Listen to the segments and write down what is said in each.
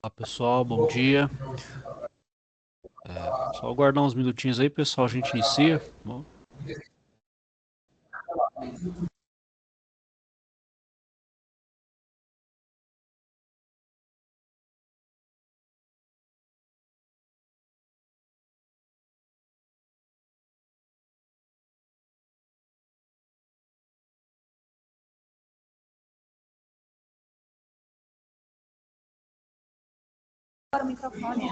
Olá pessoal, bom dia. Só aguardar uns minutinhos aí, pessoal, a gente inicia. Bom, Para o microfone.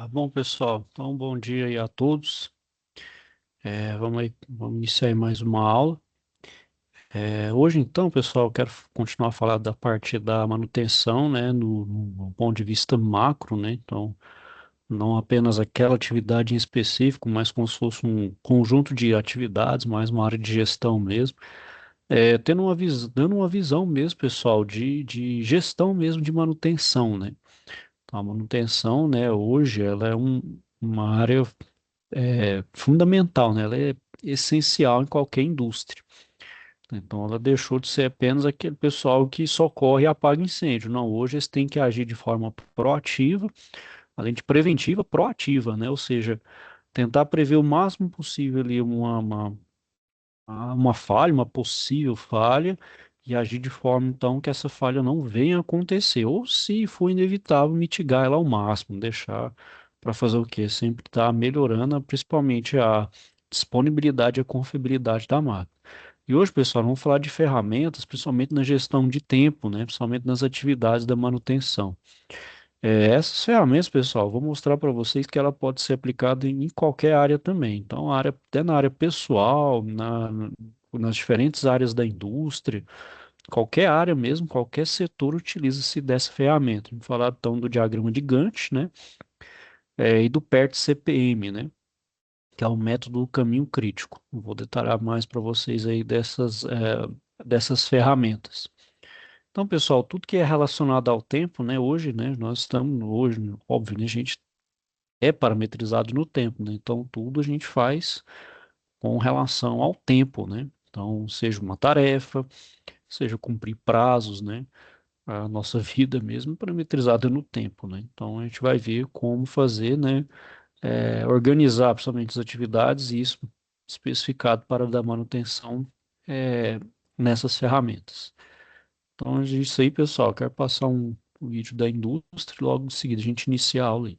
Bom, pessoal, então bom dia aí a todos. Vamos aí, vamos iniciar aí mais uma aula. Hoje, então, pessoal, eu quero continuar a falar da parte da manutenção, né, no ponto de vista macro, né? Então, não apenas aquela atividade em específico, mas como se fosse um conjunto de atividades, mais uma área de gestão mesmo. Dando uma visão mesmo, pessoal, de gestão mesmo de manutenção, né? Então, a manutenção, né, hoje, ela é uma área fundamental, né? Ela é essencial em qualquer indústria. Então, ela deixou de ser apenas aquele pessoal que socorre e apaga incêndio. Não, hoje eles têm que agir de forma proativa, além de preventiva, proativa, né? Ou seja, tentar prever o máximo possível ali uma falha, uma possível falha, e agir de forma, então, que essa falha não venha a acontecer. Ou, se for inevitável, mitigar ela ao máximo, deixar para fazer o quê? Sempre estar melhorando, principalmente a disponibilidade e a confiabilidade da máquina. E hoje, pessoal, vamos falar de ferramentas, principalmente na gestão de tempo, né? Principalmente nas atividades da manutenção. Essas ferramentas, pessoal, vou mostrar para vocês que ela pode ser aplicada em qualquer área também. Então, até na área pessoal, nas diferentes áreas da indústria, qualquer área mesmo, qualquer setor utiliza-se dessa ferramenta. Vamos falar então do diagrama de Gantt, né? E do PERT CPM, né? Que é o método do caminho crítico. Vou detalhar mais para vocês aí dessas ferramentas. Então, pessoal, tudo que é relacionado ao tempo, né? Hoje, né? Nós estamos, hoje, óbvio, né, a gente é parametrizado no tempo, né? Então, tudo a gente faz com relação ao tempo, né? Então, seja uma tarefa, seja cumprir prazos, né? A nossa vida mesmo é parametrizada no tempo, né? Então, a gente vai ver como fazer, né? Organizar principalmente as atividades e isso especificado para dar manutenção é, nessas ferramentas. Então, é isso aí, pessoal. Quero passar um vídeo da indústria e logo em seguida a gente inicia a aula aí.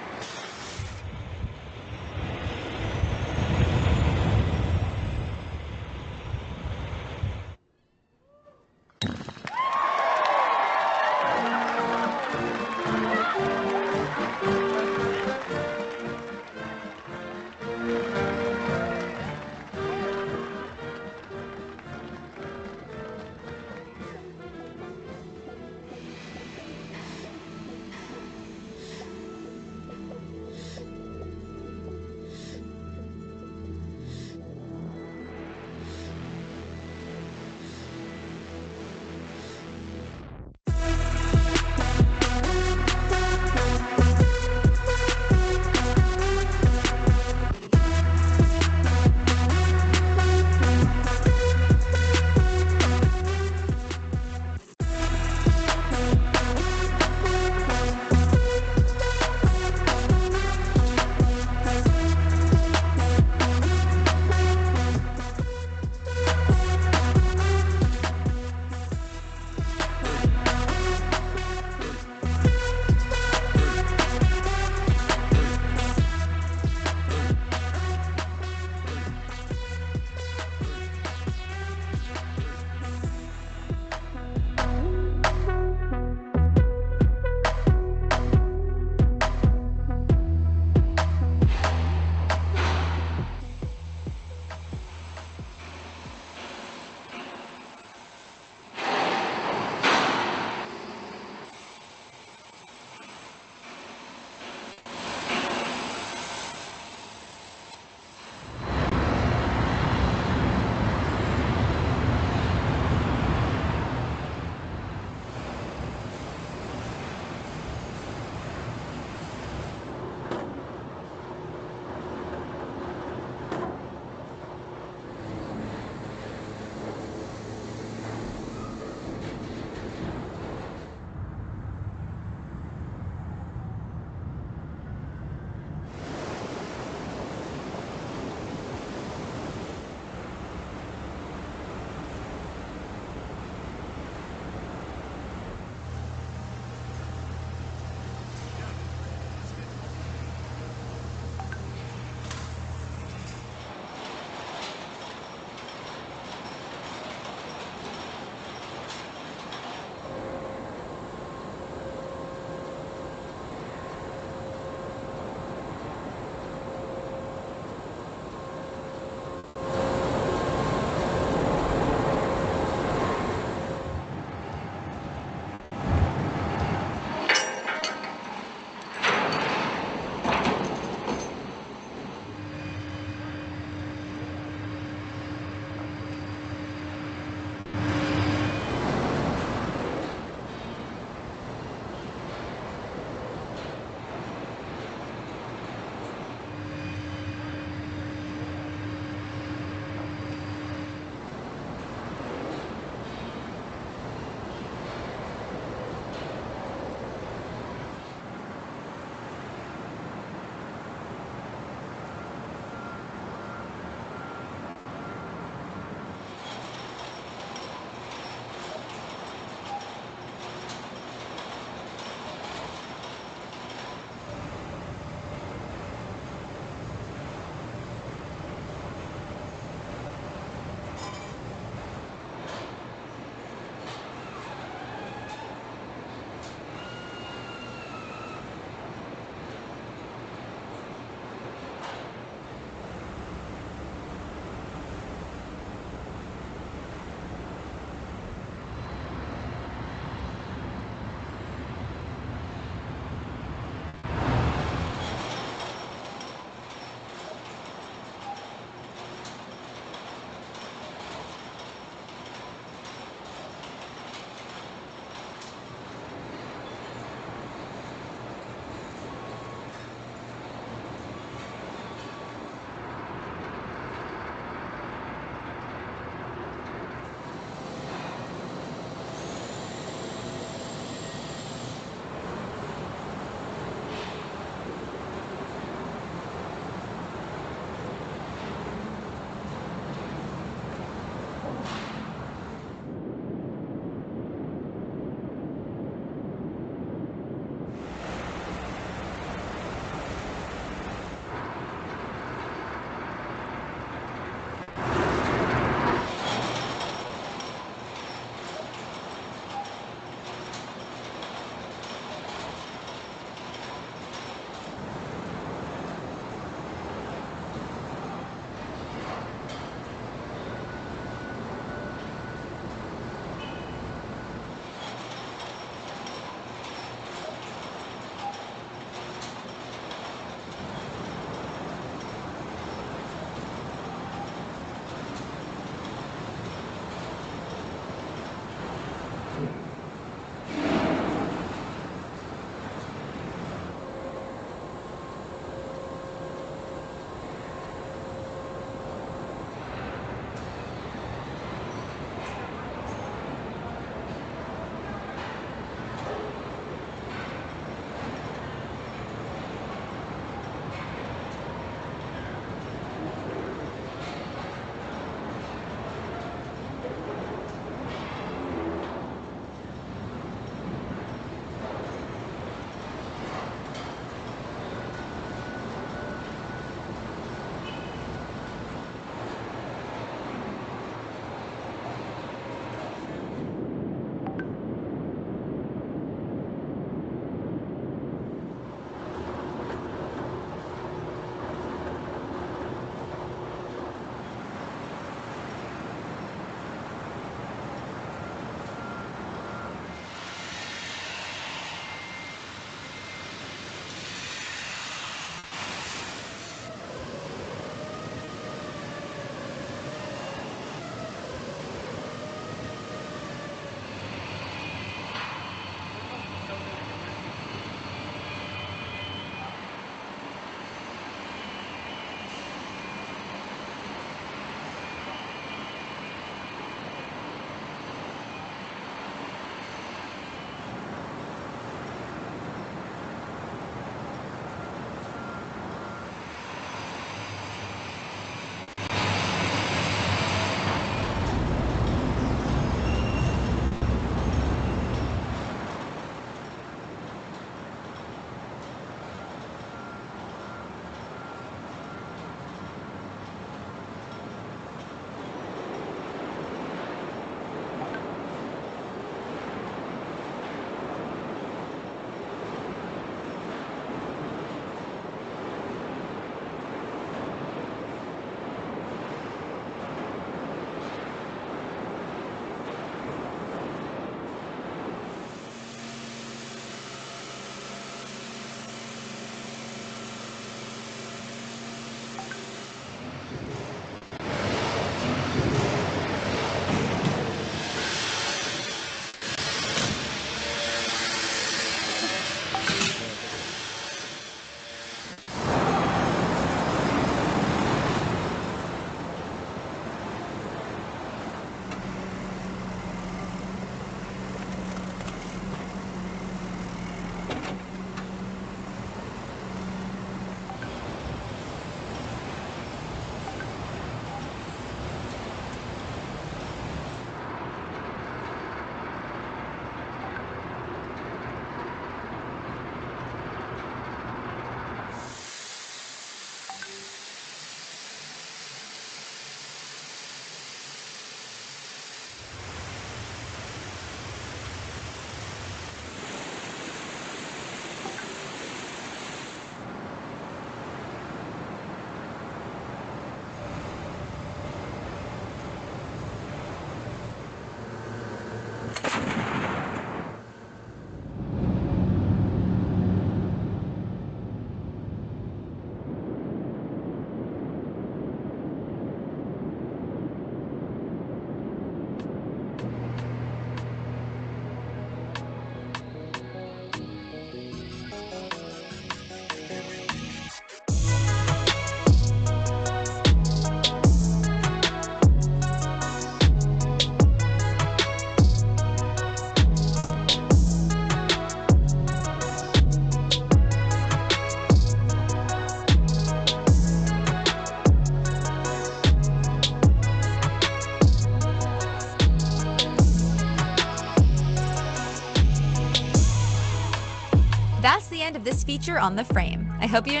That's the end of this feature on the frame. I hope you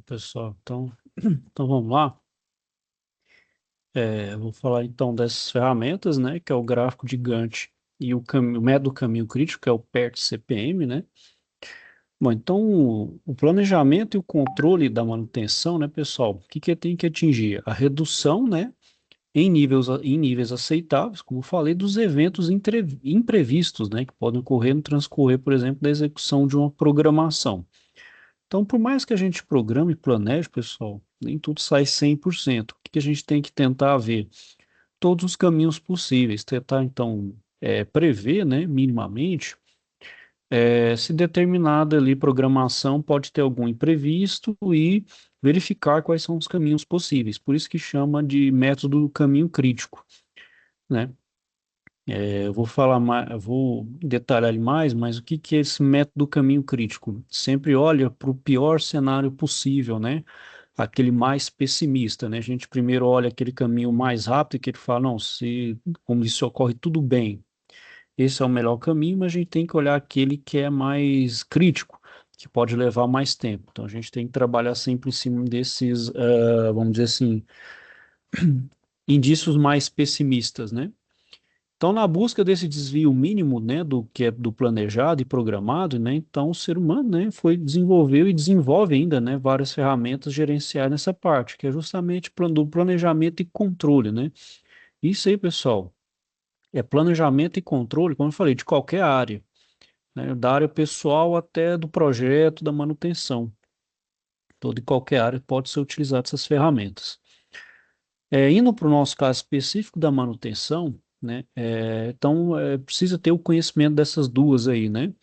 Pessoal, então vamos lá. Eu vou falar então dessas ferramentas, né, que é o gráfico de Gantt e o método caminho crítico, que é o PERT-CPM, né? Bom, então o planejamento e o controle da manutenção, né, pessoal, o que que tem que atingir? A redução, né, em níveis aceitáveis, como eu falei, dos eventos imprevistos, né, que podem ocorrer no transcorrer, por exemplo, da execução de uma programação. Então, por mais que a gente programe e planeje, pessoal, nem tudo sai 100%. O que que a gente tem que tentar ver? Todos os caminhos possíveis, tentar, então, prever, né, minimamente, se determinada ali programação pode ter algum imprevisto e verificar quais são os caminhos possíveis. Por isso que chama de método do caminho crítico, né? Eu vou falar mais, eu vou detalhar ele mais, mas o que que é esse método do caminho crítico? Sempre olha para o pior cenário possível, né? Aquele mais pessimista, né? A gente primeiro olha aquele caminho mais rápido que ele fala, não, se como isso ocorre tudo bem, esse é o melhor caminho, mas a gente tem que olhar aquele que é mais crítico, que pode levar mais tempo. Então a gente tem que trabalhar sempre em cima desses, vamos dizer assim, indícios mais pessimistas, né? Então, na busca desse desvio mínimo, né, do que é do planejado e programado, né, então o ser humano, né, foi desenvolveu e desenvolve ainda, né, várias ferramentas gerenciais nessa parte, que é justamente do planejamento e controle, né? Isso aí, pessoal, é planejamento e controle, como eu falei, de qualquer área, né, da área pessoal até do projeto, da manutenção. Toda e qualquer área pode ser utilizada essas ferramentas. Indo para o nosso caso específico da manutenção, né, então precisa ter o conhecimento dessas duas aí, né?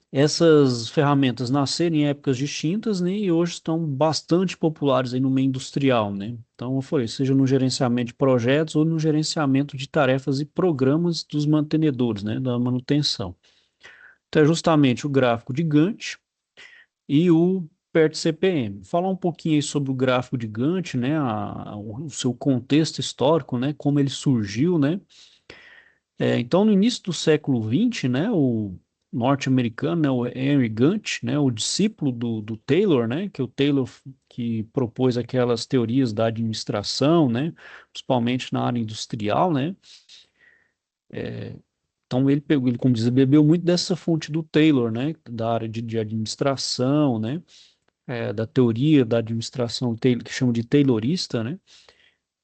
Essas ferramentas nasceram em épocas distintas, né, e hoje estão bastante populares aí no meio industrial, né? Então, eu falei, seja no gerenciamento de projetos ou no gerenciamento de tarefas e programas dos mantenedores, né, da manutenção. Então, é justamente o gráfico de Gantt e o PERT-CPM. Falar um pouquinho aí sobre o gráfico de Gantt, né, o seu contexto histórico, né, como ele surgiu, né? Então, no início do século XX, né, o norte-americano, né, o Henry Gantt, né, o discípulo do Taylor, né, que é o Taylor que propôs aquelas teorias da administração, né, principalmente na área industrial, né. Então, ele pegou, ele, como diz, bebeu muito dessa fonte do Taylor, né, da área de administração, né, da teoria da administração que chama de taylorista, né.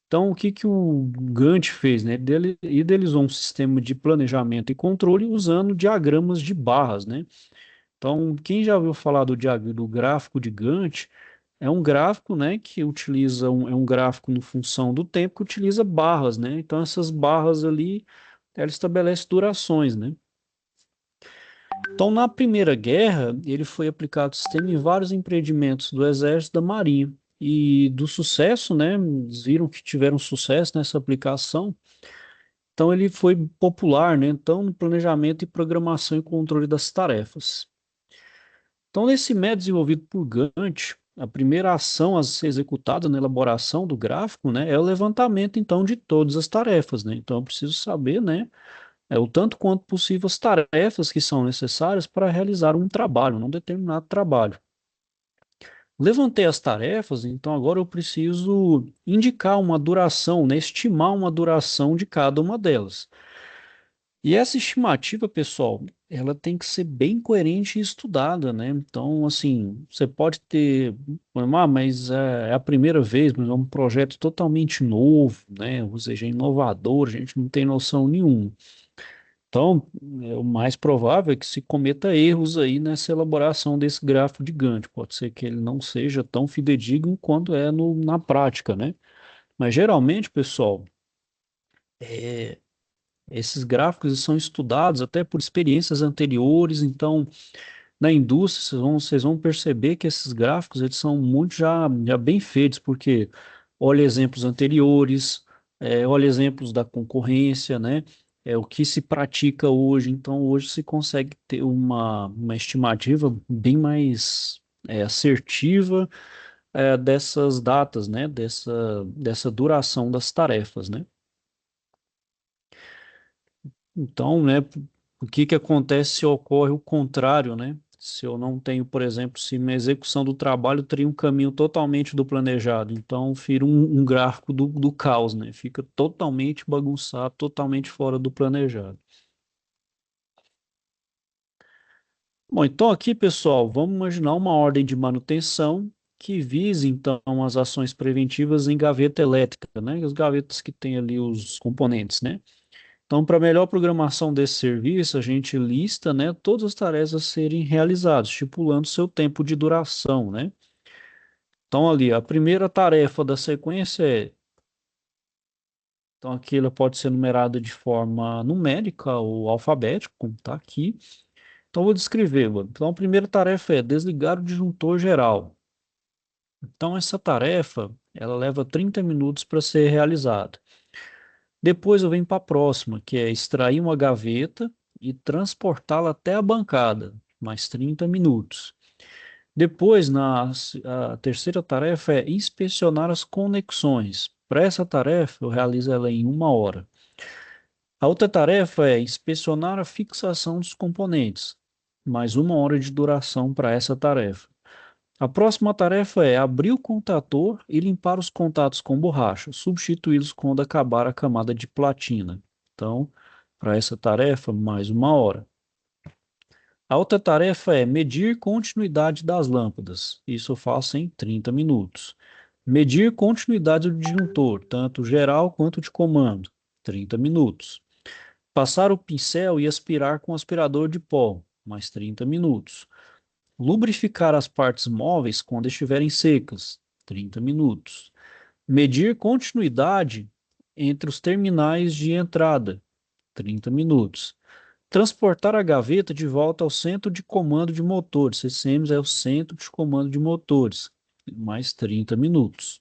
Então, o que que o Gantt fez, né? Ele idealizou um sistema de planejamento e controle usando diagramas de barras, né? Então, quem já ouviu falar do gráfico de Gantt, é um gráfico, né, que utiliza é um gráfico no função do tempo que utiliza barras, né? Então, essas barras ali, ela estabelece durações, né? Então, na Primeira Guerra, ele foi aplicado o sistema em vários empreendimentos do Exército e da Marinha. E do sucesso, né? Eles viram que tiveram sucesso nessa aplicação. Então, ele foi popular, né? Então, no planejamento e programação e controle das tarefas. Então, nesse método desenvolvido por Gantt, a primeira ação a ser executada na elaboração do gráfico, né, é o levantamento, então, de todas as tarefas, né? Então, eu preciso saber, né, o tanto quanto possível as tarefas que são necessárias para realizar um trabalho, um determinado trabalho. Levantei as tarefas, então agora eu preciso indicar uma duração, né, estimar uma duração de cada uma delas. E essa estimativa, pessoal, ela tem que ser bem coerente e estudada, né? Então, assim, você pode ter, mas é a primeira vez, mas é um projeto totalmente novo, né? Ou seja, inovador, a gente não tem noção nenhuma. Então, o mais provável é que se cometa erros aí nessa elaboração desse gráfico de Gantt. Pode ser que ele não seja tão fidedigno quanto é na prática, né? Mas geralmente, pessoal, esses gráficos são estudados até por experiências anteriores, então na indústria vocês vão perceber que esses gráficos eles são muito já bem feitos, porque olha exemplos anteriores, olha exemplos da concorrência, né? É o que se pratica hoje, então hoje se consegue ter uma estimativa bem mais assertiva, dessas datas, né? Dessa duração das tarefas, né? Então, né, o que que acontece se ocorre o contrário, né? Se eu não tenho, por exemplo, se minha execução do trabalho teria um caminho totalmente do planejado, então vira um gráfico do caos, né? Fica totalmente bagunçado, totalmente fora do planejado. Bom, então aqui, pessoal, vamos imaginar uma ordem de manutenção que vise, então, as ações preventivas em gaveta elétrica, né? As gavetas que têm ali os componentes, né? Então, para melhor programação desse serviço, a gente lista, né, todas as tarefas a serem realizadas, estipulando seu tempo de duração, né? Então, ali, a primeira tarefa da sequência é, então aqui ela pode ser numerada de forma numérica ou alfabética, como está aqui. Então, vou descrever, mano. Então, a primeira tarefa é desligar o disjuntor geral. Então, essa tarefa, ela leva 30 minutos para ser realizada. Depois eu venho para a próxima, que é extrair uma gaveta e transportá-la até a bancada, mais 30 minutos. Depois, a terceira tarefa é inspecionar as conexões. Para essa tarefa, eu realizo ela em 1 hora. A outra tarefa é inspecionar a fixação dos componentes, mais 1 hora de duração para essa tarefa. A próxima tarefa é abrir o contator e limpar os contatos com borracha, substituí-los quando acabar a camada de platina. Então, para essa tarefa, mais 1 hora. A outra tarefa é medir continuidade das lâmpadas. Isso eu faço em 30 minutos. Medir continuidade do disjuntor, tanto geral quanto de comando, 30 minutos. Passar o pincel e aspirar com aspirador de pó, mais 30 minutos. Lubrificar as partes móveis quando estiverem secas, 30 minutos. Medir continuidade entre os terminais de entrada, 30 minutos. Transportar a gaveta de volta ao centro de comando de motores. CCMs é o centro de comando de motores, mais 30 minutos.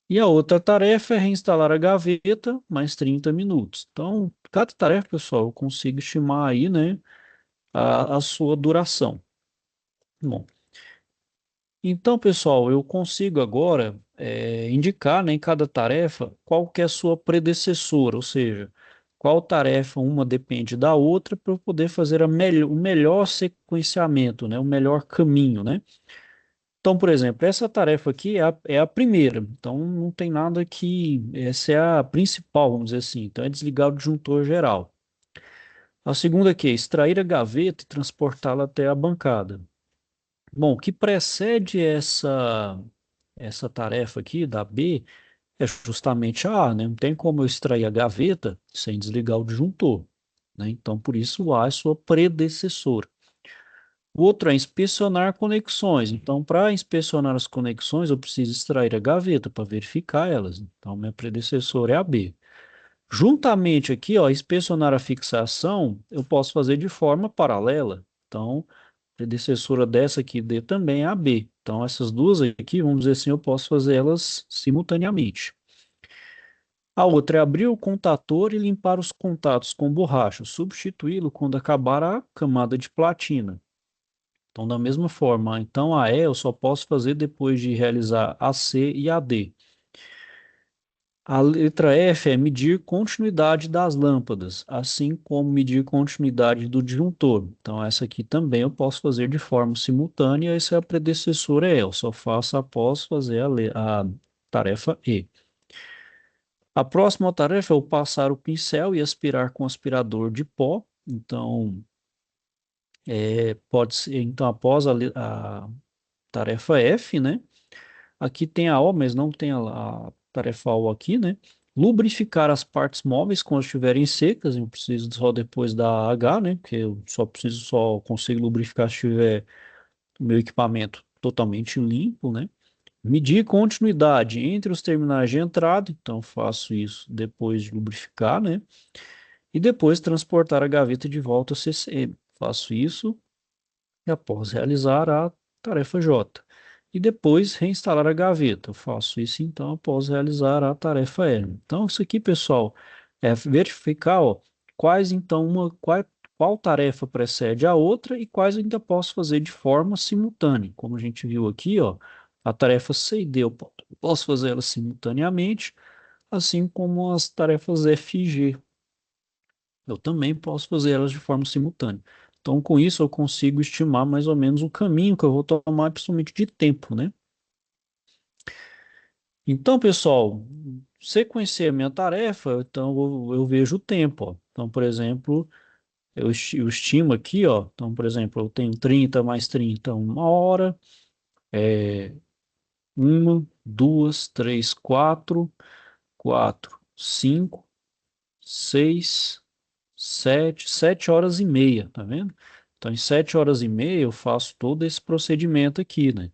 E a outra tarefa é reinstalar a gaveta, mais 30 minutos. Então, cada tarefa, pessoal, eu consigo estimar aí, né, a sua duração. Bom, então, pessoal, eu consigo agora indicar, né, em cada tarefa qual que é a sua predecessora, ou seja, qual tarefa uma depende da outra para eu poder fazer o melhor sequenciamento, né, o melhor caminho, né? Então, por exemplo, essa tarefa aqui é a primeira, então não tem nada que essa é a principal, vamos dizer assim, então é desligar o disjuntor geral. A segunda aqui é extrair a gaveta e transportá-la até a bancada. Bom, o que precede essa tarefa aqui da B é justamente a A, né? Não tem como eu extrair a gaveta sem desligar o disjuntor, né? Então, por isso, o A é sua predecessora. O outro é inspecionar conexões. Então, para inspecionar as conexões, eu preciso extrair a gaveta para verificar elas. Então, minha predecessora é a B. Juntamente aqui, ó, inspecionar a fixação, eu posso fazer de forma paralela. Então, predecessora dessa aqui, D, também é a B. Então, essas duas aqui, vamos dizer assim, eu posso fazer elas simultaneamente. A outra é abrir o contator e limpar os contatos com borracha, substituí-lo quando acabar a camada de platina. Então, da mesma forma, então a E eu só posso fazer depois de realizar a C e a D. A letra F é medir continuidade das lâmpadas, assim como medir continuidade do disjuntor. Então, essa aqui também eu posso fazer de forma simultânea, essa é a predecessora E, eu só faço após fazer a tarefa E. A próxima tarefa é o passar o pincel e aspirar com aspirador de pó. Então, pode ser, então após a tarefa F, né? Aqui tem a O, mas não tem a tarefa O aqui, né? Lubrificar as partes móveis quando estiverem secas, eu preciso só depois da H, né? Porque eu só consigo lubrificar se tiver o meu equipamento totalmente limpo, né? Medir continuidade entre os terminais de entrada, então faço isso depois de lubrificar, né? E depois transportar a gaveta de volta ao CCM. Faço isso e após realizar a tarefa J. E depois reinstalar a gaveta. Eu faço isso então após realizar a tarefa L. Então, isso aqui, pessoal, é verificar, ó, quais então qual tarefa precede a outra e quais eu ainda posso fazer de forma simultânea. Como a gente viu aqui, ó, A tarefa C e D eu posso fazer elas simultaneamente, assim como as tarefas F e G. Eu também posso fazer elas de forma simultânea. Então, com isso, eu consigo estimar mais ou menos o caminho que eu vou tomar, principalmente de tempo, né? Então, pessoal, você conhecer a minha tarefa, então eu vejo o tempo, ó. Então, por exemplo, eu estimo aqui, ó. Então, por exemplo, eu tenho 30 mais 30, 1 hora. Uma, duas, três, quatro, cinco, seis, sete horas e meia, tá vendo? Então, em 7 horas e meia eu faço todo esse procedimento aqui, né?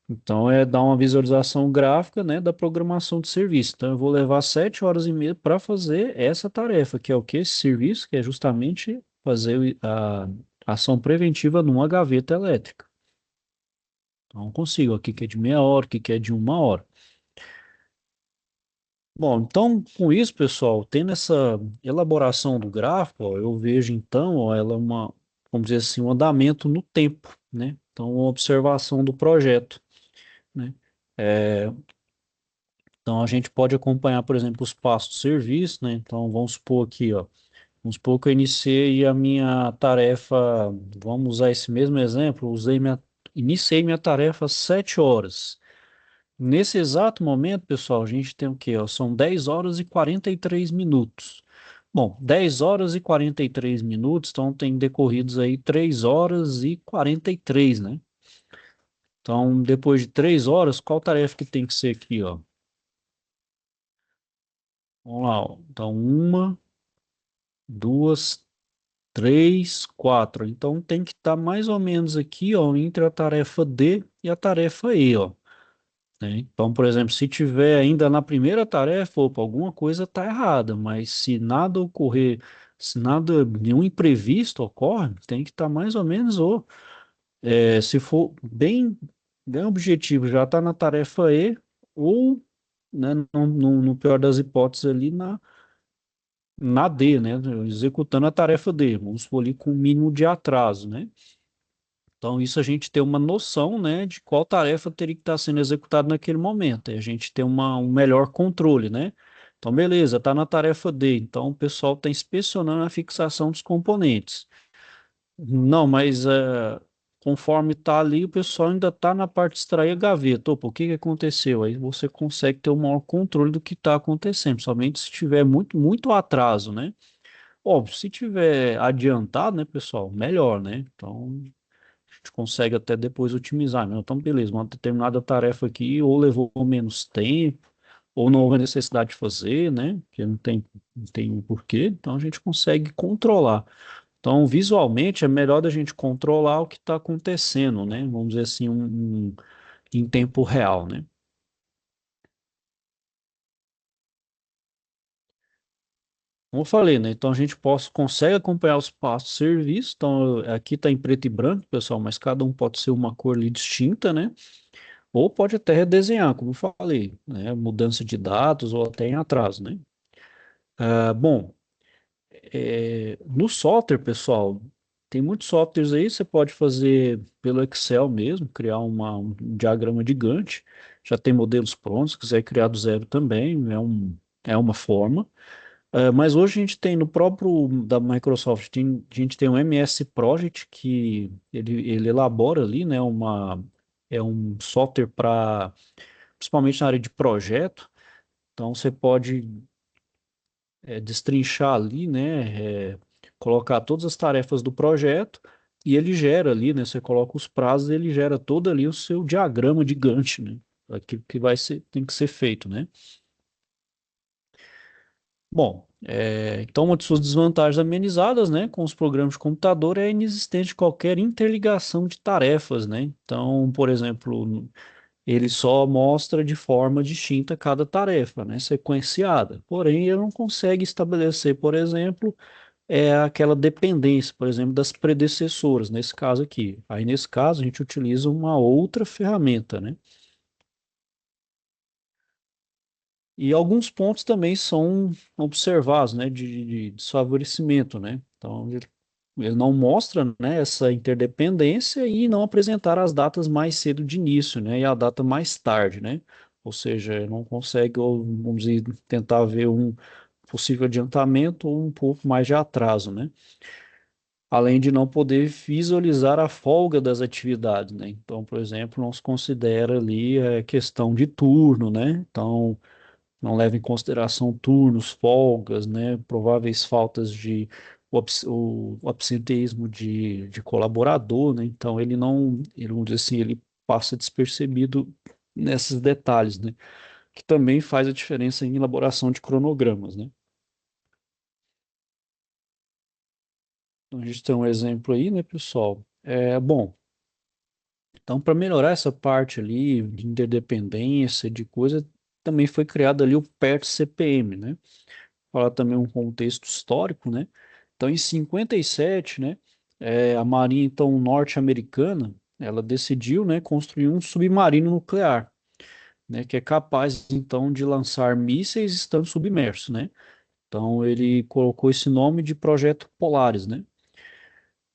Então, é dar uma visualização gráfica, né, da programação de serviço. Então, eu vou levar 7 horas e meia para fazer essa tarefa, que é o que? Esse serviço, que é justamente fazer a ação preventiva numa gaveta elétrica. Então, eu consigo aqui que é de meia hora, aqui que é de 1 hora. Bom, então, com isso, pessoal, tendo essa elaboração do gráfico, ó, eu vejo, então, ó, ela é uma, vamos dizer assim, um andamento no tempo, né? Então, uma observação do projeto, né? É, então, a gente pode acompanhar, por exemplo, os passos do serviço, né? Então, vamos supor aqui, ó, vamos supor que eu iniciei a minha tarefa, vamos usar esse mesmo exemplo, iniciei minha tarefa às 7 horas. Nesse exato momento, pessoal, a gente tem o quê? Ó? São 10 horas e 43 minutos. Bom, 10 horas e 43 minutos, então tem decorridos aí 3 horas e 43, né? Então, depois de 3 horas, qual tarefa que tem que ser aqui, ó? Vamos lá, ó. Então, uma, duas, três, quatro. Então, tem que estar mais ou menos aqui, ó, entre a tarefa D e a tarefa E, ó. Né? Então, por exemplo, se tiver ainda na primeira tarefa, opa, alguma coisa está errada, mas se nada ocorrer, se nada, nenhum imprevisto ocorre, tem que estar mais ou menos, ou se for bem objetivo, já está na tarefa E, ou, né, no pior das hipóteses ali, na D, né, executando a tarefa D, vamos supor ali com o mínimo de atraso, né? Então, isso a gente tem uma noção, né, de qual tarefa teria que estar sendo executada naquele momento. E a gente tem um melhor controle, né? Então, beleza, está na tarefa D. Então, o pessoal está inspecionando a fixação dos componentes. Não, mas conforme está ali, o pessoal ainda está na parte de extrair a gaveta. Opa, o que que aconteceu? Aí você consegue ter um maior controle do que está acontecendo, somente se tiver muito, muito atraso, né? Óbvio, se tiver adiantado, né, pessoal, melhor, né? Então, a gente consegue até depois otimizar, né? Então, beleza, uma determinada tarefa aqui ou levou menos tempo, ou não houve necessidade de fazer, né? Porque não tem um porquê, então a gente consegue controlar. Então, visualmente, é melhor da gente controlar o que está acontecendo, né? Vamos dizer assim, em tempo real, né? Como eu falei, né? Então a gente consegue acompanhar os passos do serviço. Então, aqui está em preto e branco, pessoal, mas cada um pode ser uma cor ali distinta, né? Ou pode até redesenhar, como eu falei, né? Mudança de dados ou até em atraso, né? Bom, no software, pessoal, tem muitos softwares aí, você pode fazer pelo Excel mesmo, criar um diagrama de Gantt, já tem modelos prontos, se quiser criar do zero também, é uma forma. Mas hoje a gente tem no próprio da Microsoft, a gente tem um MS Project que ele elabora ali, né, é um software para, principalmente na área de projeto. Então você pode destrinchar ali, né, colocar todas as tarefas do projeto e ele gera ali, né, você coloca os prazos, ele gera todo ali o seu diagrama de Gantt, né, aquilo que tem que ser feito, né. Bom, então uma de suas desvantagens amenizadas, né, com os programas de computador é a inexistência de qualquer interligação de tarefas, né? Então, por exemplo, ele só mostra de forma distinta cada tarefa, né, sequenciada. Porém, ele não consegue estabelecer, por exemplo, aquela dependência, por exemplo, das predecessoras, nesse caso aqui. Aí, nesse caso, a gente utiliza uma outra ferramenta, né? E alguns pontos também são observados, né, de desfavorecimento, né? Então, ele não mostra, né, essa interdependência e não apresentar as datas mais cedo de início, né, e a data mais tarde, né? Ou seja, não consegue, ou, vamos dizer, tentar ver um possível adiantamento ou um pouco mais de atraso, né? Além de não poder visualizar a folga das atividades, né? Então, por exemplo, não se considera ali questão de turno, né? Então, não leva em consideração turnos, folgas, né, prováveis faltas de o absenteísmo de colaborador, né, então ele não, ele, vamos dizer assim, ele passa despercebido nesses detalhes, né, que também faz a diferença em elaboração de cronogramas, né. Então, a gente tem um exemplo aí, né, pessoal. Bom, então para melhorar essa parte ali de interdependência, de coisa, também foi criado ali o PERT CPM, né, falar também um contexto histórico, né? Então, em 57, né, a Marinha então norte-americana, ela decidiu, né, construir um submarino nuclear, né, que é capaz então de lançar mísseis estando submerso, né? Então, ele colocou esse nome de Projeto Polaris, né?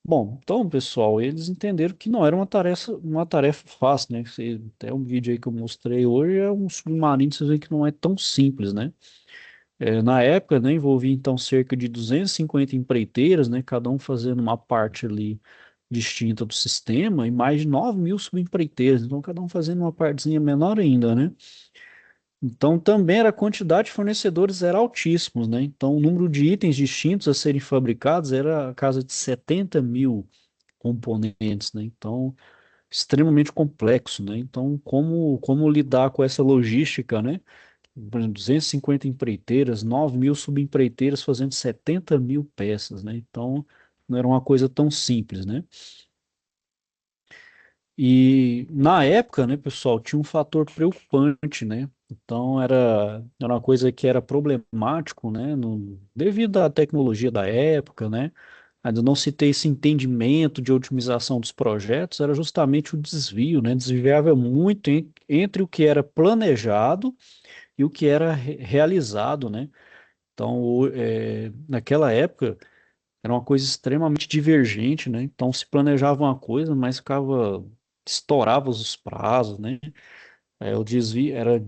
Bom, então, pessoal, eles entenderam que não era uma tarefa fácil, né? Até um vídeo aí que eu mostrei hoje é um submarino, vocês veem que não é tão simples, né? Na época, né, envolvia então cerca de 250 empreiteiras, né, cada um fazendo uma parte ali distinta do sistema, e mais de 9.000 subempreiteiras, então cada um fazendo uma partezinha menor ainda, né? Então também era a quantidade de fornecedores era altíssimos, né? Então o número de itens distintos a serem fabricados era a casa de 70.000 componentes, né? Então extremamente complexo, né? Então como lidar com essa logística, né? Por exemplo, 250 empreiteiras, 9.000 subempreiteiras fazendo 70.000 peças, né? Então, não era uma coisa tão simples, né? E na época, né, pessoal, tinha um fator preocupante, né? Então, era uma coisa que era problemático, né? Devido à tecnologia da época, né? Ainda não se ter esse entendimento de otimização dos projetos, era justamente o desvio, né? Desviava muito entre o que era planejado e o que era realizado, né? Então, naquela época, era uma coisa extremamente divergente, né? Então, se planejava uma coisa, mas estourava os prazos, né? O desvio era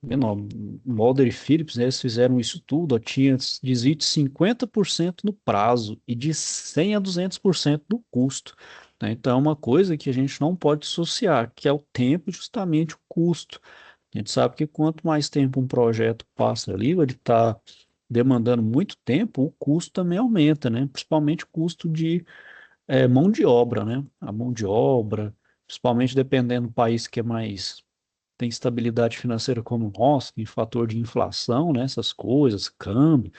menor. Mulder e Phillips, né, eles fizeram isso tudo, ó, tinha desvio de 50% no prazo e de 100 a 200% no custo, né? Então, é uma coisa que a gente não pode dissociar, que é o tempo, justamente o custo. A gente sabe que quanto mais tempo um projeto passa ali, ele está demandando muito tempo, o custo também aumenta, né? Principalmente o custo de mão de obra, né? A mão de obra, principalmente dependendo do país que é mais tem estabilidade financeira como o nosso, tem fator de inflação, né? Essas coisas, câmbio.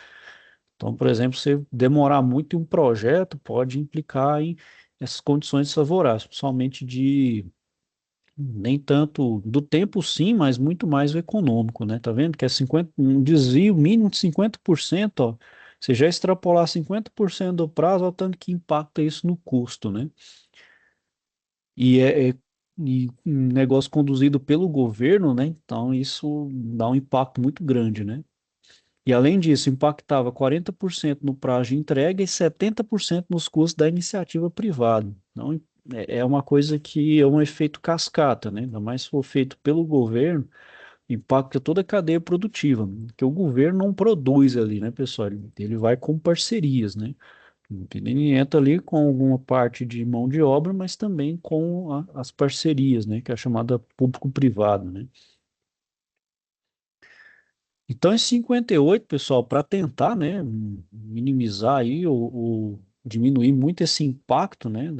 Então, por exemplo, se demorar muito em um projeto, pode implicar em essas condições desfavoráveis, principalmente de nem tanto do tempo, sim, mas muito mais o econômico, né? Tá vendo? Que é 50, um desvio mínimo de 50%, ó. Se já extrapolar 50% do prazo, olha o tanto que impacta isso no custo, né? E um negócio conduzido pelo governo, né? Então isso dá um impacto muito grande, né? E além disso, impactava 40% no prazo de entrega e 70% nos custos da iniciativa privada. Então, é uma coisa que é um efeito cascata, né? Ainda mais se for feito pelo governo, impacta toda a cadeia produtiva, né? Porque o governo não produz ali, né, pessoal? Ele vai com parcerias, né? Ele entra ali com alguma parte de mão de obra, mas também com as parcerias, né? Que é a chamada público-privado, né? Então, em 58, pessoal, para tentar, né, minimizar aí ou diminuir muito esse impacto, né,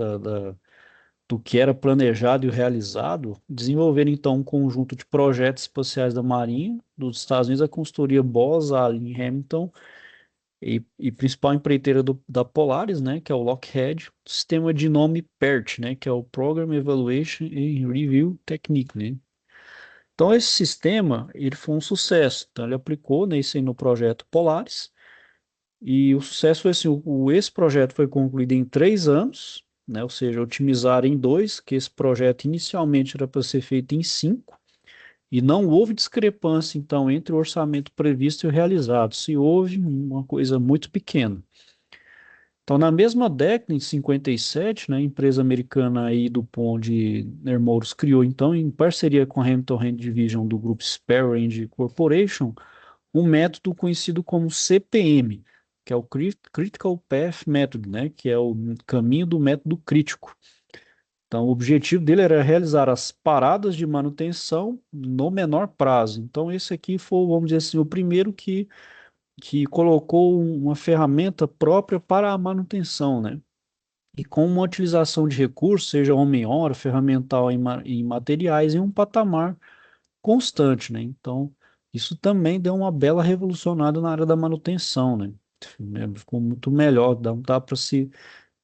do que era planejado e realizado, desenvolveram então um conjunto de projetos espaciais da Marinha dos Estados Unidos, a consultoria Bose, Allen Hamilton e principal empreiteira da Polaris, né, que é o Lockheed, sistema de nome PERT, né, que é o Program Evaluation and Review Technique, né. Então, esse sistema, ele foi um sucesso. Então, ele aplicou, né, isso aí no projeto Polaris. E o sucesso foi assim, esse projeto foi concluído em 3 anos, né, ou seja, otimizar em dois, que esse projeto inicialmente era para ser feito em 5, e não houve discrepância, então, entre o orçamento previsto e o realizado. Se houve uma coisa muito pequena. Então, na mesma década, em 57, né, a empresa americana aí do Pond Nermouros criou, então, em parceria com a Hamilton Hand Division do grupo Sparrow Range Corporation, um método conhecido como CPM, que é o Critical Path Method, né, que é o caminho do método crítico. Então, o objetivo dele era realizar as paradas de manutenção no menor prazo. Então, esse aqui foi, vamos dizer assim, o primeiro que colocou uma ferramenta própria para a manutenção, né? E com uma utilização de recursos, seja homem-hora, ferramental e materiais, em um patamar constante, né? Então, isso também deu uma bela revolucionada na área da manutenção, né? Ficou muito melhor, dá para se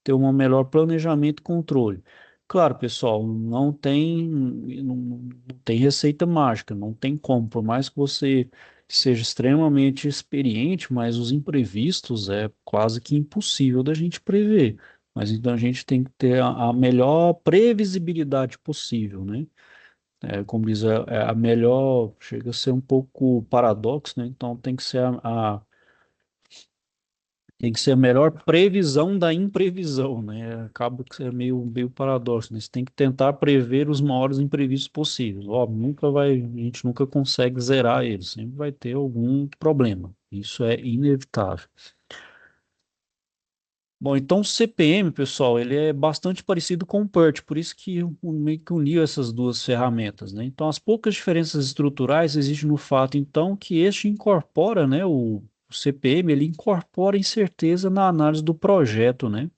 ter um melhor planejamento e controle. Claro, pessoal, não tem receita mágica, não tem como, por mais que você seja extremamente experiente, mas os imprevistos é quase que impossível da gente prever. Mas então a gente tem que ter a melhor previsibilidade possível, né? Como diz, é a melhor, chega a ser um pouco paradoxo, né? Então tem que ser tem que ser a melhor previsão da imprevisão, né? Acaba que é meio paradoxo, né? Você tem que tentar prever os maiores imprevistos possíveis. Óbvio, a gente nunca consegue zerar eles, sempre vai ter algum problema. Isso é inevitável. Bom, então o CPM, pessoal, ele é bastante parecido com o PERT, por isso que eu meio que uniu essas duas ferramentas, né? Então, as poucas diferenças estruturais existem no fato, então, que este incorpora, né, o CPM, ele incorpora incerteza na análise do projeto, né?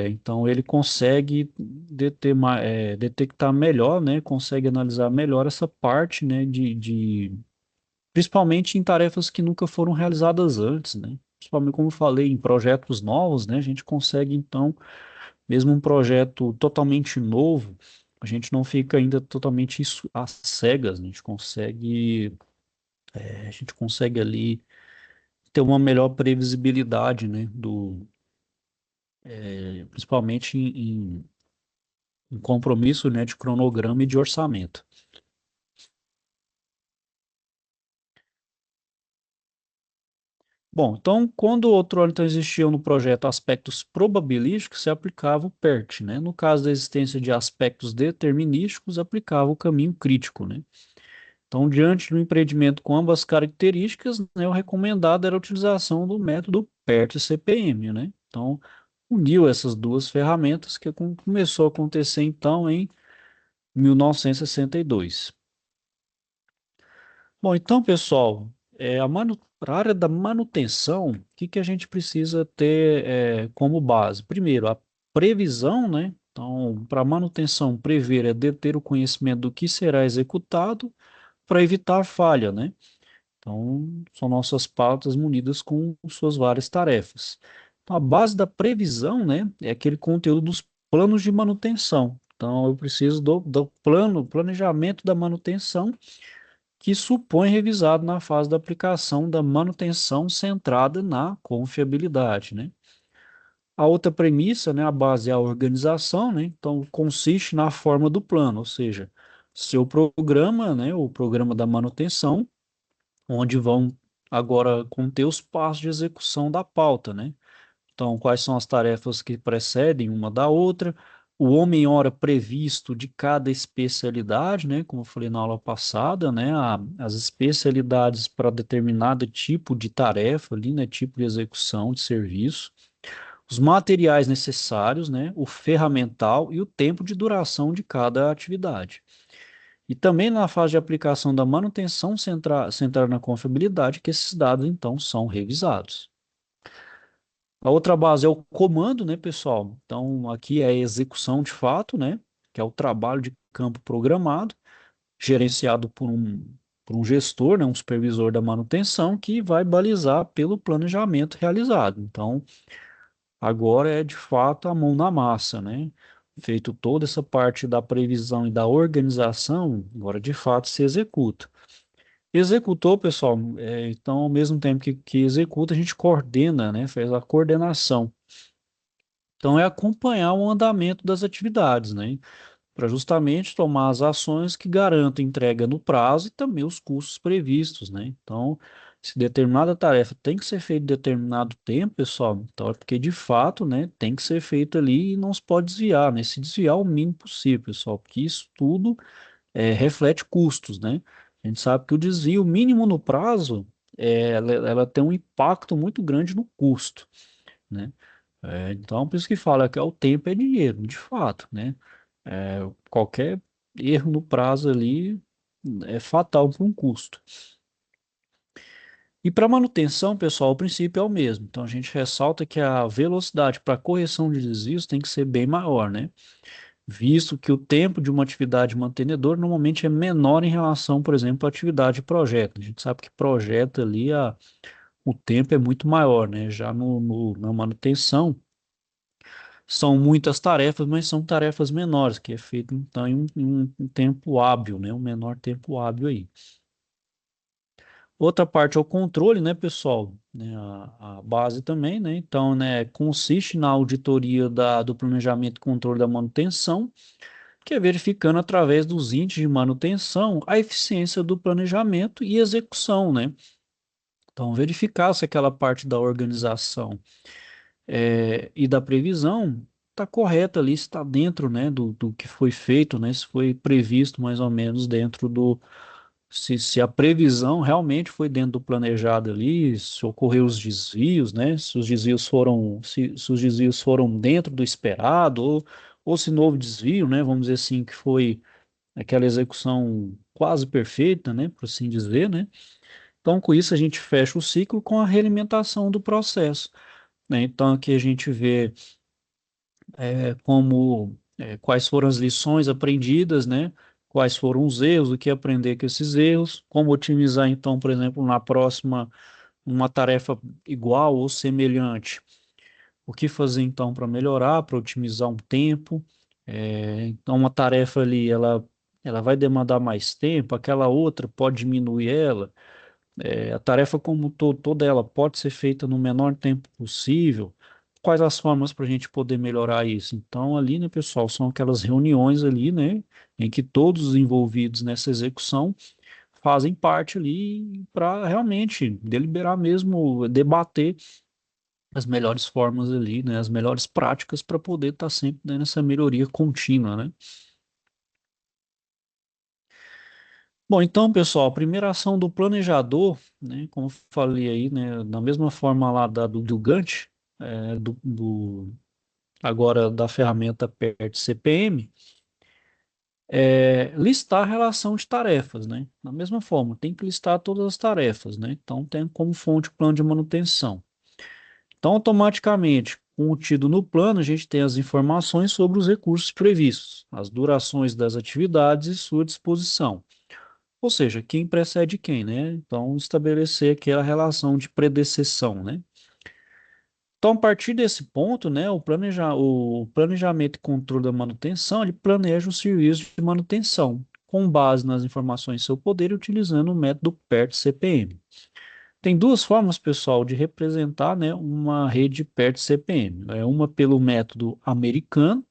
Então, ele consegue detectar melhor, né? Consegue analisar melhor essa parte, né, principalmente em tarefas que nunca foram realizadas antes, né? Principalmente, como eu falei, em projetos novos, né? A gente consegue, então, mesmo um projeto totalmente novo, a gente não fica ainda totalmente às cegas, né? A gente consegue ali ter uma melhor previsibilidade, né? Principalmente em compromisso, né? De cronograma e de orçamento. Bom, então, quando o outro então existiam no projeto aspectos probabilísticos, se aplicava o PERT, né? No caso da existência de aspectos determinísticos, aplicava o caminho crítico, né? Então, diante do empreendimento com ambas características, né, o recomendado era a utilização do método PERT-CPM, né? Então, uniu essas duas ferramentas que começou a acontecer então em 1962. Bom, então, pessoal, para a área da manutenção, o que que a gente precisa ter como base? Primeiro, a previsão, né? Então, para manutenção, prever é deter o conhecimento do que será executado para evitar falha, né? Então, são nossas pautas munidas com suas várias tarefas. Então, a base da previsão, né, é aquele conteúdo dos planos de manutenção. Então, eu preciso do planejamento da manutenção que supõe revisado na fase da aplicação da manutenção centrada na confiabilidade, né? A outra premissa, né, a base é a organização, né? Então consiste na forma do plano, ou seja, seu programa, né, o programa da manutenção, onde vão agora conter os passos de execução da pauta, né? Então, quais são as tarefas que precedem uma da outra, o homem-hora previsto de cada especialidade, né? Como eu falei na aula passada, né? As especialidades para determinado tipo de tarefa ali, né? Tipo de execução de serviço, os materiais necessários, né? O ferramental e o tempo de duração de cada atividade. E também na fase de aplicação da manutenção centrada na confiabilidade, que esses dados, então, são revisados. A outra base é o comando, né, pessoal? Então, aqui é a execução de fato, né? Que é o trabalho de campo programado, gerenciado por um gestor, né, um supervisor da manutenção, que vai balizar pelo planejamento realizado. Então, agora é de fato a mão na massa, né? Feito toda essa parte da previsão e da organização, agora de fato se executa. Executou, pessoal, então ao mesmo tempo que executa, a gente coordena, né? Faz a coordenação. Então, é acompanhar o andamento das atividades, né? para justamente tomar as ações que garantam entrega no prazo e também os custos previstos, né? Então, se determinada tarefa tem que ser feita em determinado tempo, pessoal, então é porque de fato, né, tem que ser feito ali e não se pode desviar, né? Se desviar o mínimo possível, pessoal, porque isso tudo reflete custos, né? A gente sabe que o desvio mínimo no prazo, ela tem um impacto muito grande no custo, né? Então, por isso que fala que o tempo é dinheiro, de fato, né? Qualquer erro no prazo ali é fatal para um custo. E para manutenção, pessoal, o princípio é o mesmo. Então, a gente ressalta que a velocidade para correção de desvios tem que ser bem maior, né? Visto que o tempo de uma atividade mantenedora normalmente é menor em relação, por exemplo, à atividade de projeto. A gente sabe que projeto ali, o tempo é muito maior, né? Já na manutenção, são muitas tarefas, mas são tarefas menores, que é feito então em um tempo hábil, né? Um menor tempo hábil aí. Outra parte é o controle, né, pessoal? Né, a base também, né? Então, né, consiste na auditoria do planejamento e controle da manutenção, que é verificando através dos índices de manutenção a eficiência do planejamento e execução, né? Então, verificar se aquela parte da organização e da previsão está correta ali, está dentro, né, do que foi feito, né, se foi previsto mais ou menos dentro se a previsão realmente foi dentro do planejado ali, se ocorreu os desvios, né, se os desvios foram dentro do esperado, ou se não houve desvio, né, vamos dizer assim, que foi aquela execução quase perfeita, né, por assim dizer, né. Então, com isso, a gente fecha o ciclo com a realimentação do processo, né. Então, aqui a gente vê quais foram as lições aprendidas, né? Quais foram os erros, o que aprender com esses erros, como otimizar, então, por exemplo, na próxima, uma tarefa igual ou semelhante. O que fazer, então, para melhorar, para otimizar um tempo. Então, uma tarefa ali, ela vai demandar mais tempo, aquela outra pode diminuir ela. A tarefa como um todo, toda ela pode ser feita no menor tempo possível. Quais as formas para a gente poder melhorar isso? Então, ali, né, pessoal, são aquelas reuniões ali, né, em que todos os envolvidos nessa execução fazem parte ali para realmente deliberar mesmo, debater as melhores formas ali, né, as melhores práticas para poder estar sempre dando essa melhoria contínua, né? Bom, então, pessoal, a primeira ação do planejador, né, como eu falei aí, né, da mesma forma lá do Gantt, agora da ferramenta PERT CPM, listar a relação de tarefas, né? Da mesma forma, tem que listar todas as tarefas, né? Então, tem como fonte o plano de manutenção. Então, automaticamente, contido no plano, a gente tem as informações sobre os recursos previstos, as durações das atividades e sua disposição. Ou seja, quem precede quem, né? Então, estabelecer aquela relação de predecessão, né? Então, a partir desse ponto, né, o planejamento e controle da manutenção, ele planeja o serviço de manutenção, com base nas informações do seu poder e utilizando o método PERT-CPM. Tem duas formas, pessoal, de representar, né, uma rede PERT-CPM. Uma pelo método americano,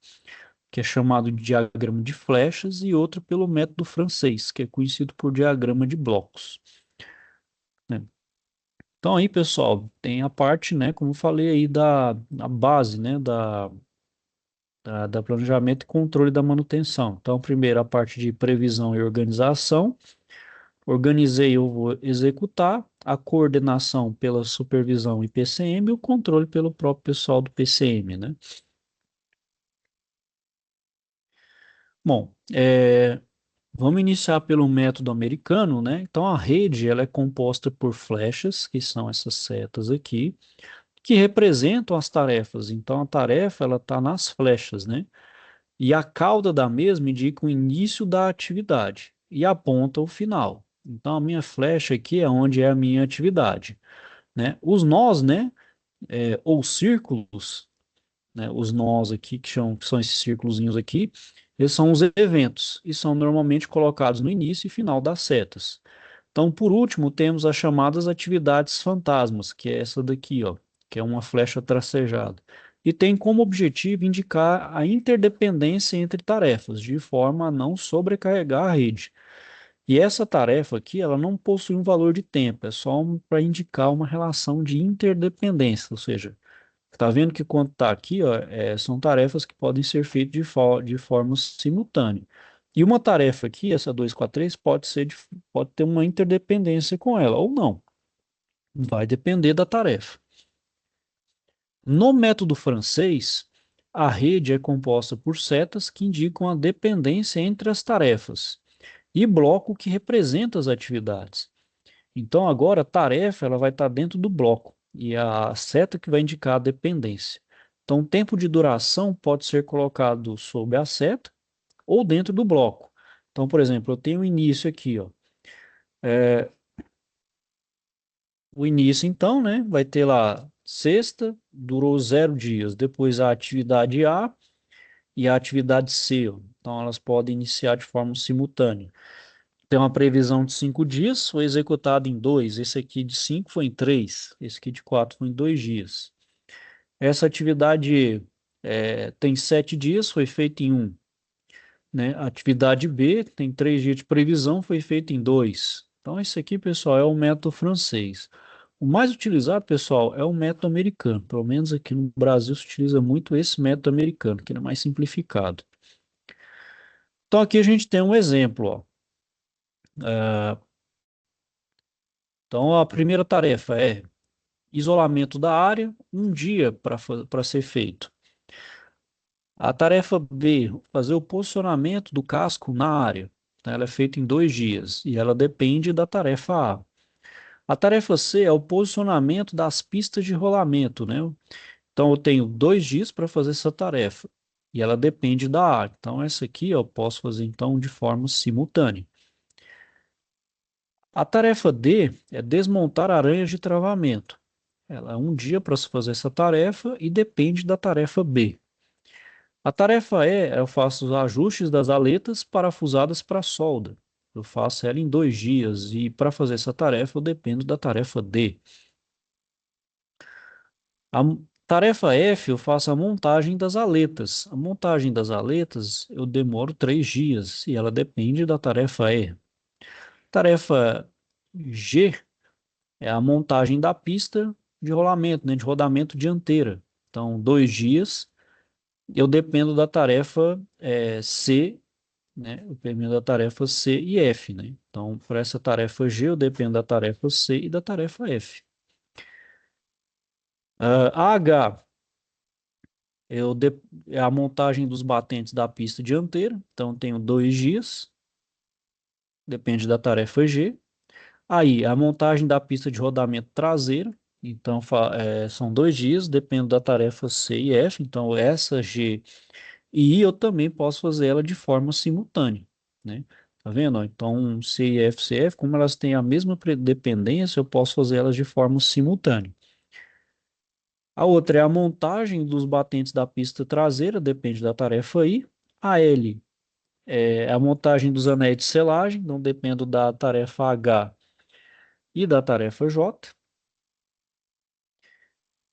que é chamado de diagrama de flechas, e outra pelo método francês, que é conhecido por diagrama de blocos, né? Então aí, pessoal, tem a parte, né, como eu falei aí da base, né, da planejamento e controle da manutenção. Então, primeiro a parte de previsão e organização. Organizei, eu vou executar. A coordenação pela supervisão e PCM e o controle pelo próprio pessoal do PCM, né? Bom, vamos iniciar pelo método americano, né? Então, a rede, ela é composta por flechas, que são essas setas aqui, que representam as tarefas. Então, a tarefa, ela está nas flechas, né? E a cauda da mesma indica o início da atividade e aponta o final. Então, a minha flecha aqui é onde é a minha atividade, né? Os nós, né, ou círculos, né, os nós aqui, que são esses círculozinhos aqui, eles são os eventos e são normalmente colocados no início e final das setas. Então, por último, temos as chamadas atividades fantasmas, que é essa daqui, ó, que é uma flecha tracejada. e tem como objetivo indicar a interdependência entre tarefas, de forma a não sobrecarregar a rede. E essa tarefa aqui, ela não possui um valor de tempo, é só para indicar uma relação de interdependência, ou seja, está vendo que quando está aqui, ó, são tarefas que podem ser feitas de forma simultânea. E uma tarefa aqui, essa 243, pode ter uma interdependência com ela, ou não. Vai depender da tarefa. No método francês, a rede é composta por setas que indicam a dependência entre as tarefas e bloco que representa as atividades. Então, agora, a tarefa ela vai estar dentro do bloco e a seta que vai indicar a dependência. Então, o tempo de duração pode ser colocado sob a seta ou dentro do bloco. Então, por exemplo, eu tenho o início aqui, ó. O início, então, né, vai ter lá sexta, durou 0 dias. Depois a atividade A e a atividade C, ó. Então, elas podem iniciar de forma simultânea. Tem uma previsão de 5 dias, foi executado em dois. Esse aqui de 5 foi em 3. Esse aqui de 4 foi em 2 dias. Essa atividade tem 7 dias, foi feita em um. Né? A atividade B tem 3 dias de previsão, foi feita em dois. Então, esse aqui, pessoal, é o método francês. O mais utilizado, pessoal, é o método americano. Pelo menos aqui no Brasil se utiliza muito esse método americano, que ele é mais simplificado. Então, aqui a gente tem um exemplo, ó. Então, a primeira tarefa é isolamento da área, um dia para ser feito. A tarefa B, fazer o posicionamento do casco na área. Então, ela é feita em 2 dias e ela depende da tarefa A. A tarefa C é o posicionamento das pistas de rolamento, né? Então, eu tenho 2 dias para fazer essa tarefa e ela depende da A. Então, essa aqui eu posso fazer então de forma simultânea. A tarefa D é desmontar aranhas de travamento. Ela é um dia para se fazer essa tarefa e depende da tarefa B. A tarefa E, eu faço os ajustes das aletas parafusadas para solda. Eu faço ela em 2 dias e para fazer essa tarefa eu dependo da tarefa D. A tarefa F, eu faço a montagem das aletas. A montagem das aletas eu demoro 3 dias e ela depende da tarefa E. Tarefa G é a montagem da pista de rolamento, né, de rodamento dianteira. Então, 2 dias. Eu dependo da tarefa C, né? Eu dependo da tarefa C e F, né? Então, para essa tarefa G, eu dependo da tarefa C e da tarefa F. A H eu de, é a montagem dos batentes da pista dianteira. Então, tenho 2 dias, depende da tarefa G. Aí, a montagem da pista de rodamento traseira. Então, são 2 dias, depende da tarefa C e F. Então, essa G e eu também posso fazer ela de forma simultânea, né? Tá vendo? Ó? Então, C e F, C e F, como elas têm a mesma dependência, eu posso fazer elas de forma simultânea. A outra é a montagem dos batentes da pista traseira, depende da tarefa I. A L é a montagem dos anéis de selagem, então dependo da tarefa H e da tarefa J.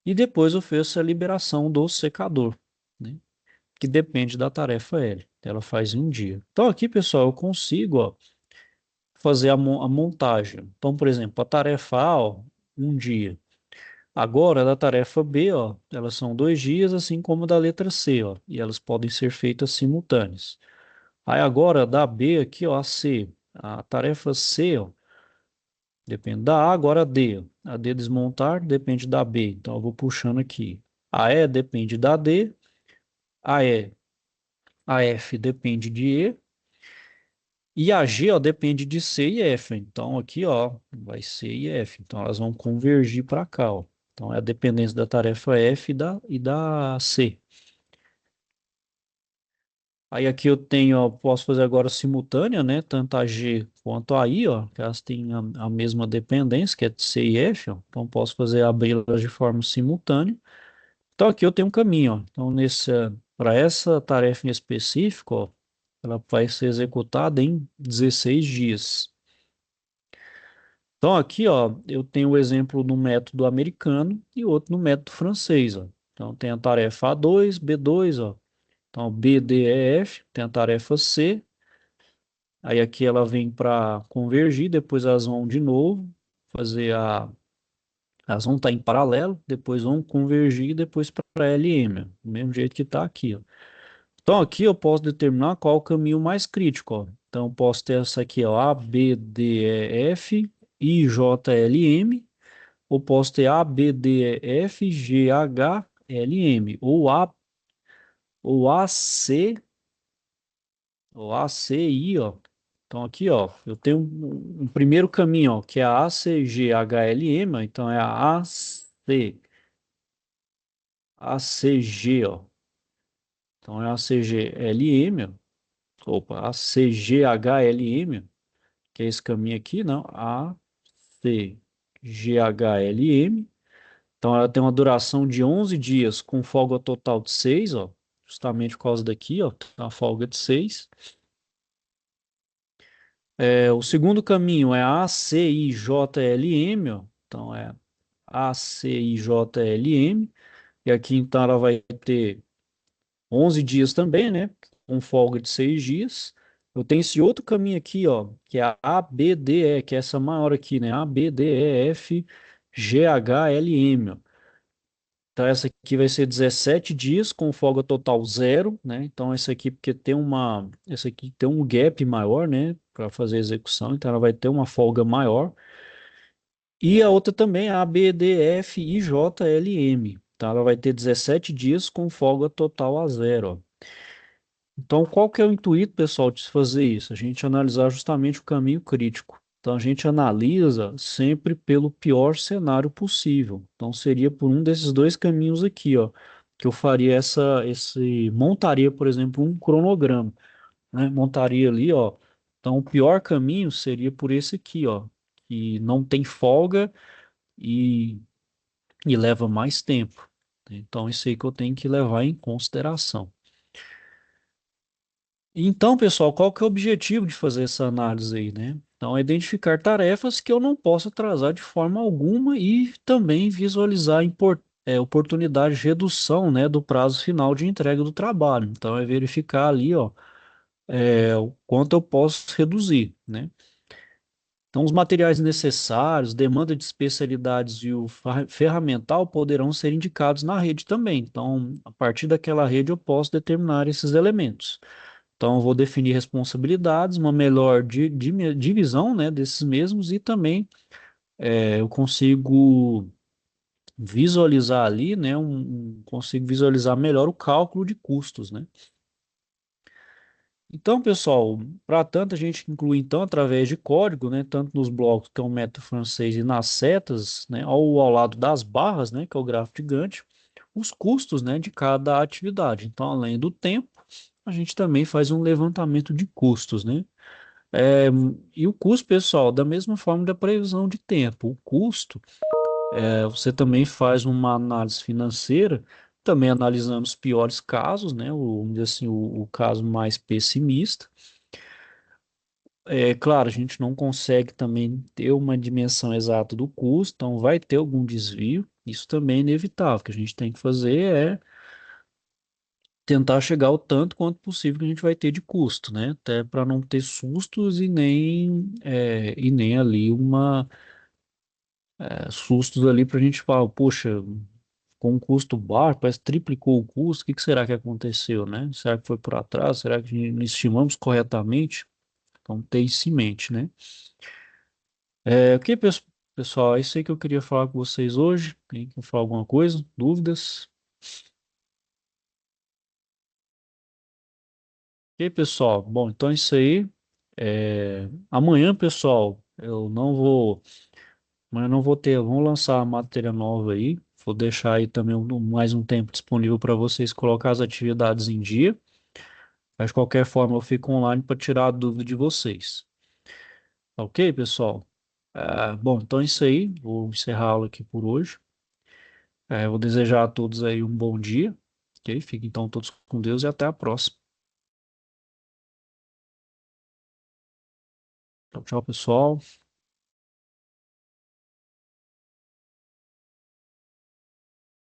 E depois eu faço a liberação do secador, né? Que depende da tarefa L. Ela faz em um dia. Então aqui, pessoal, eu consigo, ó, fazer a montagem. Então, por exemplo, a tarefa A, ó, um dia. Agora, da tarefa B, ó, elas são 2 dias, assim como da letra C, ó, e elas podem ser feitas simultâneas. Aí agora, da B aqui, ó, a C. A tarefa C, ó, depende da A, agora a D. Ó. A D desmontar depende da B, então eu vou puxando aqui. A E depende da D, a E, a F depende de E, e a G, ó, depende de C e F. Então, aqui, ó, vai C e F. Então, elas vão convergir para cá, ó. Então, é a dependência da tarefa F e da C. Aí, aqui eu tenho, ó, posso fazer agora simultânea, né? Tanto a G quanto a I, ó, que elas têm a mesma dependência, que é de C e F, ó. Então, posso fazer abri-las de forma simultânea. Então, aqui eu tenho um caminho, ó. Então, para essa tarefa em específico, ó, ela vai ser executada em 16 dias. Então, aqui, ó, eu tenho o exemplo no método americano e outro no método francês, ó. Então tem a tarefa A2, B2, ó. Então B, D, E, F, tem a tarefa C. Aí aqui ela vem para convergir, depois elas vão de novo fazer elas vão estar em paralelo, depois vão convergir, depois para LM, do mesmo jeito que está aqui, ó. Então aqui eu posso determinar qual é o caminho mais crítico, ó. Então eu posso ter essa aqui, ó, A, B, D, E, F, I, J, L, M, ou posso ter A, B, D, E, F, G, H, L, M, ou A, C, ou A, C, I, ó. Então aqui, ó, eu tenho um primeiro caminho, ó, que é a ACGHLM, ó. Então é a ACG, ó. Então é a ACGLM, ó. Opa, ACGHLM, que é esse caminho aqui, não, ACGHLM. Então ela tem uma duração de 11 dias com folga total de 6, ó, justamente por causa daqui, ó, tá a folga de 6. O segundo caminho é ACIJLM, ó. Então é ACIJLM, e aqui então ela vai ter 11 dias também, né? Com folga de 6 dias. Eu tenho esse outro caminho aqui, ó, que é a ABDE, que é essa maior aqui, né? ABDEFGHLM, ó. Então essa aqui vai ser 17 dias com folga total zero, né? Então essa aqui porque essa aqui tem um gap maior, né, para fazer a execução, então ela vai ter uma folga maior. E a outra também, a ABDFIJLM. Então ela vai ter 17 dias com folga total a zero, ó. Então, qual que é o intuito, pessoal, de se fazer isso? A gente analisar justamente o caminho crítico. Então, a gente analisa sempre pelo pior cenário possível. Então, seria por um desses dois caminhos aqui, ó, que eu faria montaria, por exemplo, um cronograma, né? Montaria ali, ó. Então, o pior caminho seria por esse aqui, ó, que não tem folga e, e leva mais tempo. Então, isso aí que eu tenho que levar em consideração. Então, pessoal, qual que é o objetivo de fazer essa análise aí, né? Então, é identificar tarefas que eu não posso atrasar de forma alguma e também visualizar oportunidade de redução, né, do prazo final de entrega do trabalho. Então, é verificar ali, ó, o quanto eu posso reduzir, né? Então, os materiais necessários, demanda de especialidades e o ferramental poderão ser indicados na rede também. Então, a partir daquela rede, eu posso determinar esses elementos. Então, eu vou definir responsabilidades, uma melhor divisão, né, desses mesmos e também eu consigo visualizar ali, né, consigo visualizar melhor o cálculo de custos, né? Então, pessoal, para tanto a gente inclui então através de código, né, tanto nos blocos que é o método francês e nas setas, né, ao lado das barras, né, que é o gráfico de Gantt, os custos, né, de cada atividade. Então, além do tempo, a gente também faz um levantamento de custos, né? É, e o custo, pessoal, da mesma forma da previsão de tempo. O custo, você também faz uma análise financeira, também analisando os piores casos, né? Vamos dizer assim, o caso mais pessimista. É claro, a gente não consegue também ter uma dimensão exata do custo, então vai ter algum desvio. Isso também é inevitável. O que a gente tem que fazer é tentar chegar ao tanto quanto possível que a gente vai ter de custo, né? Até para não ter sustos e nem ali sustos ali para a gente falar, poxa, com um custo baixo, parece que triplicou o custo, o que que será que aconteceu, né? Será que foi por atraso? Será que não estimamos corretamente? Então, ter isso em mente, né? Ok, pessoal, é isso aí que eu queria falar com vocês hoje. Tem que falar alguma coisa? Dúvidas? Ok, pessoal. Bom, então é isso aí. Amanhã, pessoal, amanhã não vou ter, vamos lançar a matéria nova aí. Vou deixar aí também mais um tempo disponível para vocês colocar as atividades em dia. Mas de qualquer forma, eu fico online para tirar a dúvida de vocês. Tá ok, pessoal? Bom, então é isso aí. Vou encerrar a aula aqui por hoje. Vou desejar a todos aí um bom dia. Ok? Fiquem então todos com Deus e até a próxima. Tchau, tchau, pessoal.